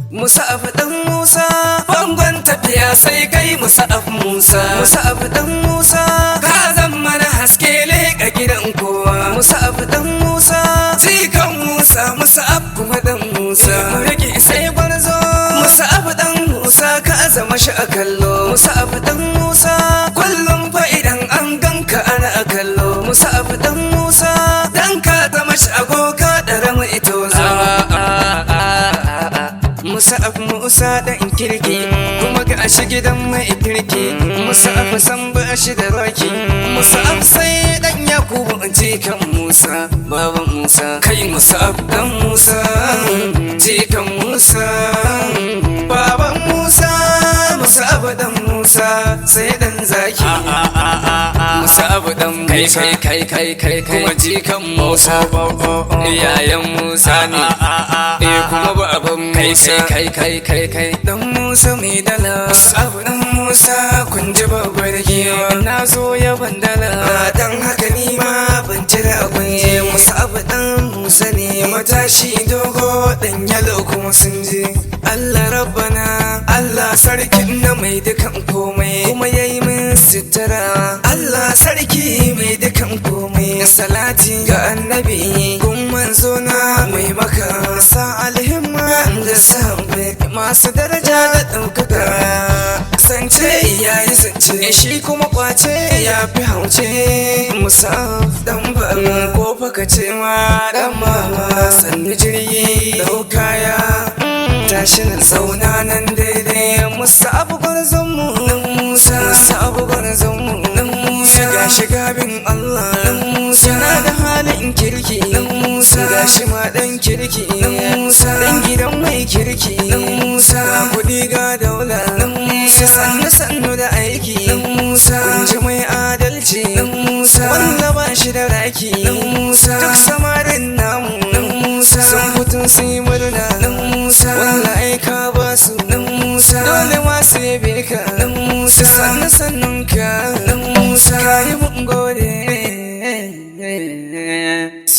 Musa'af dan Musa, bangon tafiya sai kai Musa'af Musa. Musa'af dan Musa, ka zama na haske leƙa gidan kowa. Musa'af dan Musa, jikan Musa, Musa'af kuma dan Musa. Rage sai gwarzo, Musa'af dan Musa, ka zama shi a kallo. Musa'af dan Musa, kullum fa idan an ganka ana kallo. Musa'af dan Musa, dan ka zama shi agoga da mu ito zo. Musa'af Musa dan kirki, kuma ga shi gidan mai kirki. Musa'af san ba shi da raki. Musa'af sai dan Yakubu jikan Musa, baban Musa. Kai Musa'af dan Musa, jikan Musa, baban Musa. Musa'af dan Musa, sai dan zaki. Musa'af dan Musa, kai kuma jikan Musa, yayan Musa ne. Kuma baban Musa, kai dan Musa mai dala. Musa'af dan Musa, kun ji babbar giwa. Na zo ya bandala, dan haka ni ma ban jira kunje. Musa'af dan Musa ne matashi dogo, dan yalo kuma sun je. Allah rabbana, Allah sarkin na mai dukan komai, kuma yayi min sitara. Allah sarki mai dukan komai, salati ga annabi gun manzo na mai maka. Sa alhimma da sahabbai masu daraja da ɗaukaka. Zance yayi zance, shi kuma kwace ya fi hauce. Musa'af dan baba, ko fa ka ce ma dan mama. Sannu jirgi dau kaya, tashi nan zauna nan daidai. Musa'af gwarzon mu dan Musa, Musa'af gwarzon mu dan Musa. Shiga bin Allah dan Musa, yana da halin kirki dan Musa. Gashi ma dan kirki dan Musa, dan gidan mai kirki dan Musa. Ga kuɗi ga daula dan Musa, sannu sannu da aiki dan Musa. Kun ji mai adalci dan Musa, wanda ba shi da raki dan Musa. Duk samarin namu dan Musa, sun fito su yi murna dan Musa. Wanda aika ba su dan Musa, dole masu yabe ka dan Musa. Sannu sannun ka dan Musa, kayi mun gode.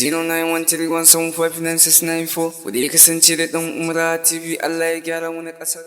0913175994, ku da ya kasance da ɗan Umra TV. Allah ya gyara mu na ƙasar.